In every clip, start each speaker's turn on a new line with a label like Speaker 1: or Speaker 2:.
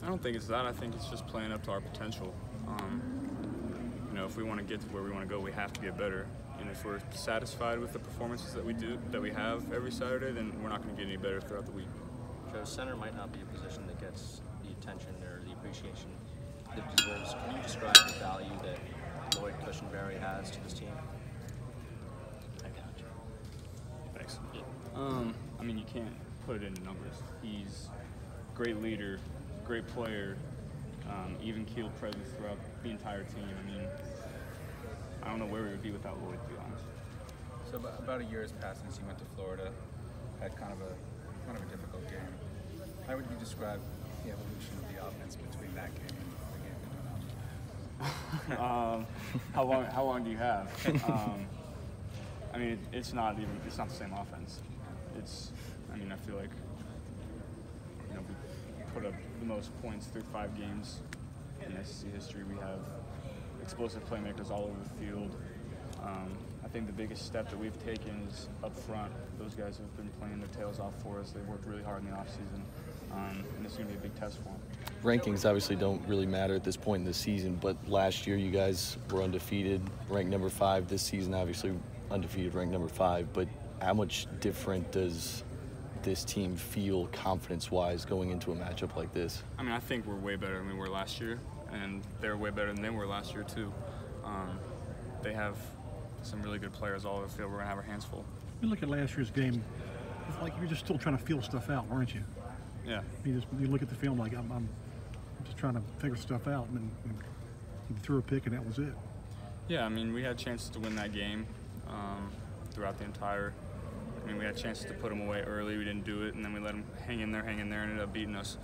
Speaker 1: don't think it's that. I think it's just playing up to our potential. You know, if we want to get to where we want to go, we have to get better. And if we're satisfied with the performances that we have every Saturday, then we're not going to get any better throughout the week.
Speaker 2: Joe, center might not be a position that gets the attention or the appreciation it deserves. Can you describe the value that Lloyd Cushenberry has to this team?
Speaker 1: I got you. Thanks. I mean, you can't put it into numbers. He's a great leader, great player, even-keeled presence throughout the entire team. I mean, I don't know where we would be without Lloyd, to be honest.
Speaker 3: So about a year has passed since you went to Florida, had kind of a difficult game. How would you describe the evolution of the offense between that game and the game coming up?
Speaker 1: How long do you have? I mean, it's not the same offense. I mean, I feel like, you know, we put up the most points through 5 games in SEC history. We have explosive playmakers all over the field. I think the biggest step that we've taken is up front. Those guys have been playing their tails off for us. They've worked really hard in the offseason, and this is going to be a big test for them.
Speaker 4: Rankings obviously don't really matter at this point in the season, but last year you guys were undefeated, ranked number 5. This season, obviously, undefeated, ranked number 5. But how much different does this team feel confidence-wise going into a matchup like this? I mean,
Speaker 1: I think we're way better than we were last year, and they're way better than they were last year, too. They have some really good players all over the field. We're going to have our hands full.
Speaker 5: You look at last year's game, it's like you were just still trying to feel stuff out, weren't you?
Speaker 1: Yeah.
Speaker 5: You look at the film like, I'm just trying to figure stuff out, and you threw a pick, and that was it.
Speaker 1: Yeah, I mean, we had chances to win that game throughout the entire. I mean, we had chances to put them away early. We didn't do it, and then we let them hang in there, and ended up beating us.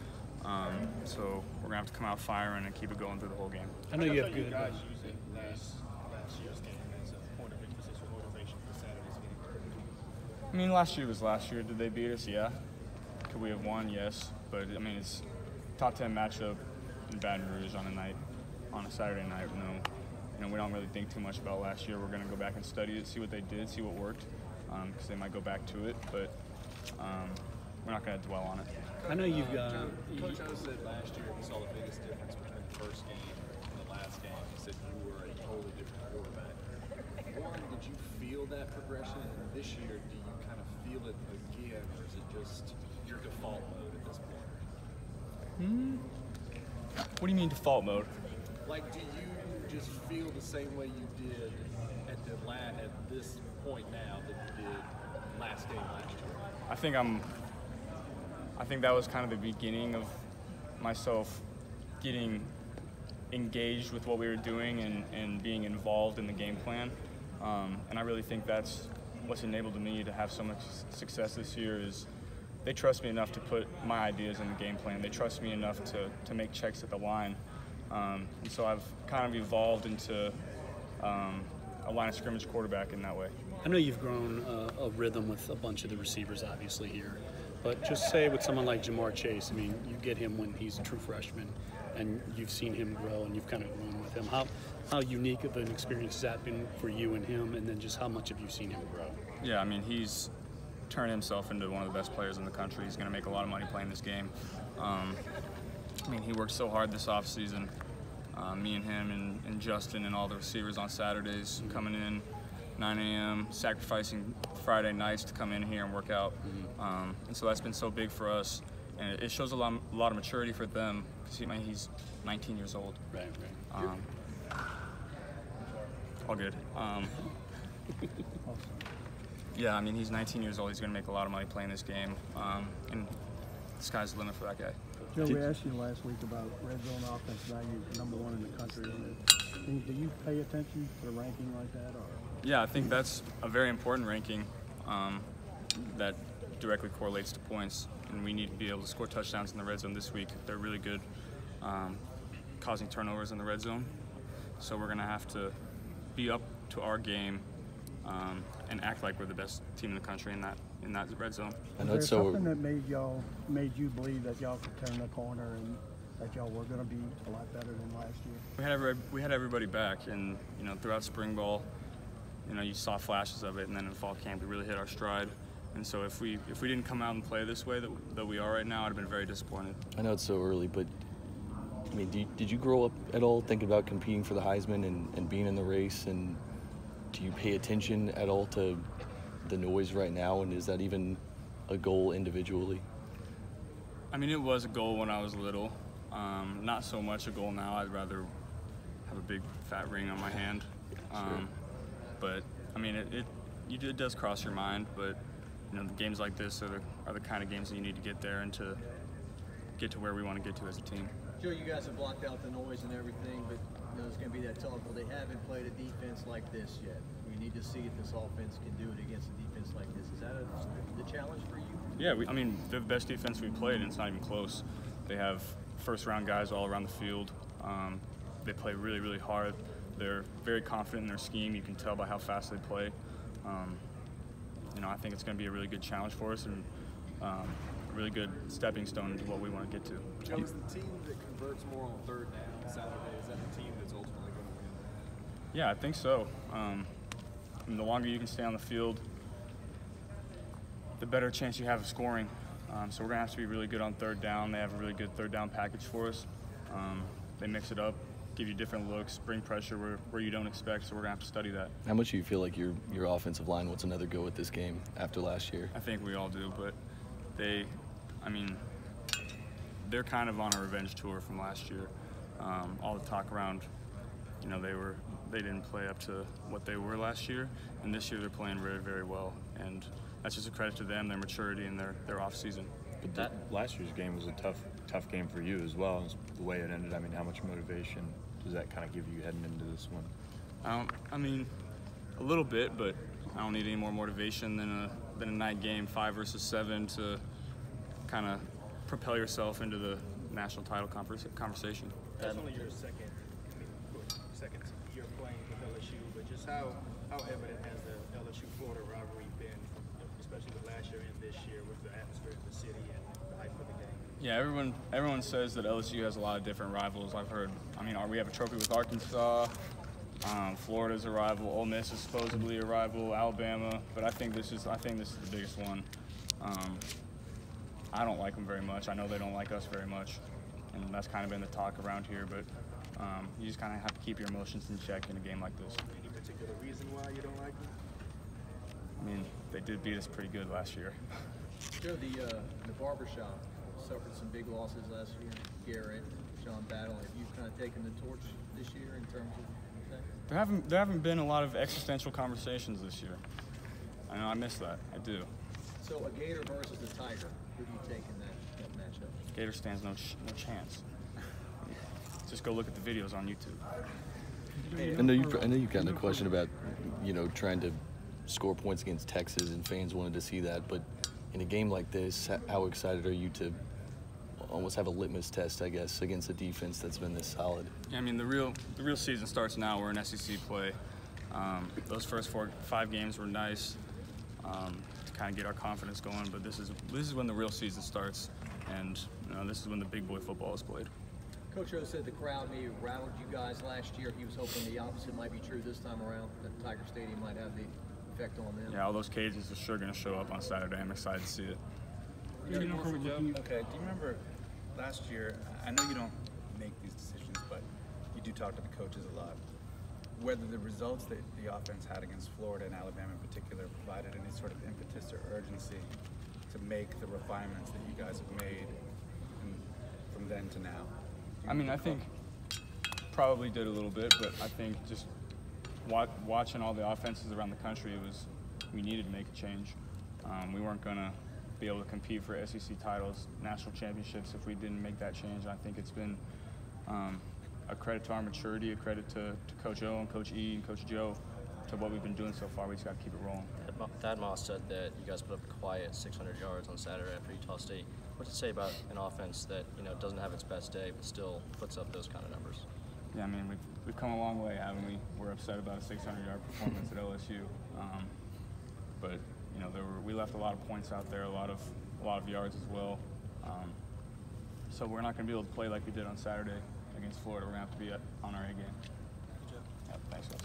Speaker 1: So we're gonna have to come out firing and keep it going through the whole game.
Speaker 5: I know you have good.
Speaker 6: Guys use it last year's game as a point of emphasis or motivation for Saturday's game.
Speaker 1: I mean, last year was last year. Did they beat us? Yeah. Could we have won? Yes. But I mean, it's top 10 matchup in Baton Rouge on a Saturday night. No, we don't really think too much about last year. We're gonna go back and study it, see what they did, see what worked, because they might go back to it. But we're not gonna dwell on it.
Speaker 5: I know you've got.
Speaker 6: Coach O said last year he saw the biggest difference between the first game and the last game. He said you were a totally different quarterback. One, did you feel that progression? And this year, do you kind of feel it again, or is it just your default mode at this point?
Speaker 1: What do you mean default mode?
Speaker 6: Like, do you just feel the same way you did at this point now that you did last game last year?
Speaker 1: I think that was kind of the beginning of myself getting engaged with what we were doing and being involved in the game plan. And I really think that's what's enabled me to have so much success this year is they trust me enough to put my ideas in the game plan. They trust me enough to make checks at the line. And so I've kind of evolved into a line of scrimmage quarterback in that way.
Speaker 7: I know you've grown a rhythm with a bunch of the receivers obviously here, but just say with someone like Jamar Chase, I mean, you get him when he's a true freshman, and you've seen him grow and you've kind of grown with him. How unique of an experience has that been for you and him, and then just how much have you seen him grow?
Speaker 1: Yeah, I mean, he's turned himself into one of the best players in the country. He's going to make a lot of money playing this game. I mean, he worked so hard this offseason. Me and him and Justin and all the receivers on Saturdays coming in 9 a.m., sacrificing Friday nights to come in here and work out. And so that's been so big for us. And it shows a lot of maturity for them because he's 19 years old.
Speaker 7: Right.
Speaker 1: All good. Yeah, I mean, he's 19 years old. He's going to make a lot of money playing this game. And the sky's the limit for that guy.
Speaker 8: Joe, we asked you last week about red zone offense value, #1 in the country. Do you pay attention to a ranking like that? Or?
Speaker 1: Yeah, I think that's a very important ranking that directly correlates to points. And we need to be able to score touchdowns in the red zone this week. They're really good causing turnovers in the red zone. So we're going to have to be up to our game and act like we're the best team in the country in that red zone.
Speaker 8: Was there something that made you believe that y'all could turn the corner and that y'all were going to be a lot better than last year?
Speaker 1: We had everybody back, and throughout spring ball, you saw flashes of it, and then in fall camp we really hit our stride. And so if we didn't come out and play this way that we are right now, I'd have been very disappointed.
Speaker 4: I know it's so early, but I mean, did you grow up at all thinking about competing for the Heisman and being in the race? And do you pay attention at all to the noise right now? And is that even a goal individually?
Speaker 1: I mean, it was a goal when I was little. Not so much a goal now. I'd rather have a big fat ring on my hand. But I mean, it does cross your mind. But you know, the games like this are the kind of games that you need to get there and to get to where we want to get to as a team.
Speaker 9: Joe, you guys have blocked out the noise and everything, but you know, there's going to be that talk. Well, they haven't played a defense like this yet. We need to see if this offense can do it against a defense like this. Is that the challenge for you?
Speaker 1: Yeah, I mean, they're the best defense we've played, and it's not even close. They have first-round guys all around the field. They play really, really hard. They're very confident in their scheme. You can tell by how fast they play. You know, I think it's going to be a really good challenge for us and a really good stepping stone into what we want to get to.
Speaker 6: Joe, is the team that converts more on third down Saturday, is that the team that's ultimately going to win?
Speaker 1: Yeah, I think so. I mean, the longer you can stay on the field, the better chance you have of scoring. So we're going to have to be really good on third down. They have a really good third down package for us. They mix it up, give you different looks, bring pressure where you don't expect, so we're going to have to study that.
Speaker 4: How much do you feel like your offensive line wants another go at this game after last year?
Speaker 1: I think we all do, but they're kind of on a revenge tour from last year. All the talk around, you know, they didn't play up to what they were last year, and this year they're playing very, very well. And that's just a credit to them, their maturity, and their off season.
Speaker 10: But last year's game was a tough game for you as well. The way it ended, I mean, how much motivation does that kind of give you heading into this one?
Speaker 1: I mean, a little bit, but I don't need any more motivation than a night game, 5 versus 7, to kind of propel yourself into the national title conversation.
Speaker 11: That's only your second year playing with LSU, but just how evident has the LSU-Florida rivalry been, especially with last year and this year, with the atmosphere of the city and the hype of the game?
Speaker 1: Yeah, everyone says that LSU has a lot of different rivals. I've heard. I mean, we have a trophy with Arkansas. Florida's a rival. Ole Miss is supposedly a rival. Alabama, but I think this is the biggest one. I don't like them very much. I know they don't like us very much, and that's kind of been the talk around here. But you just kind of have to keep your emotions in check in a game like this.
Speaker 11: Any particular reason why you don't like them?
Speaker 1: I mean, they did beat us pretty good last year.
Speaker 9: Joe, the barbershop suffered some big losses last year. Garrett, John Battle. Have you kind of taken the torch this year in terms of that?
Speaker 1: There haven't been a lot of existential conversations this year. I know I miss that. I do.
Speaker 9: So a Gator versus a Tiger. Who do you take in that matchup?
Speaker 1: Gator stands no chance. Just go look at the videos on YouTube.
Speaker 4: I know you've gotten a question about, you know, trying to score points against Texas, and fans wanted to see that. But in a game like this, how excited are you to almost have a litmus test, I guess, against a defense that's been this solid?
Speaker 1: Yeah, I mean, the real season starts now. We're in SEC play. Those first 4-5 games were nice to kind of get our confidence going. But this is when the real season starts, and you know, this is when the big boy football is played.
Speaker 9: Coach O said the crowd maybe rattled you guys last year. He was hoping the opposite might be true this time around, that Tiger Stadium might have the effect on them.
Speaker 1: Yeah, all those cages are sure going to show up on Saturday. I'm excited to see it.
Speaker 3: Okay, do you remember last year, I know you don't make these decisions, but you do talk to the coaches a lot, whether the results that the offense had against Florida and Alabama in particular provided any sort of impetus or urgency to make the refinements that you guys have made from then to now?
Speaker 1: I mean, I think probably did a little bit, but I think just watching all the offenses around the country, we needed to make a change. We weren't going to be able to compete for SEC titles, national championships if we didn't make that change. I think it's been a credit to our maturity, a credit to Coach O and Coach E and Coach Joe to what we've been doing so far. We just got to keep it rolling.
Speaker 2: Thad Moss said that you guys put up a quiet 600 yards on Saturday after Utah State. What's it say about an offense that, you know, doesn't have its best day but still puts up those kind of numbers?
Speaker 1: Yeah, I mean, we've come a long way, haven't we? We're upset about a 600-yard performance at LSU, but you know, we left a lot of points out there, a lot of yards as well. So we're not going to be able to play like we did on Saturday against Florida. We're going to have to be on our A game. Good job. Yeah, thanks, guys.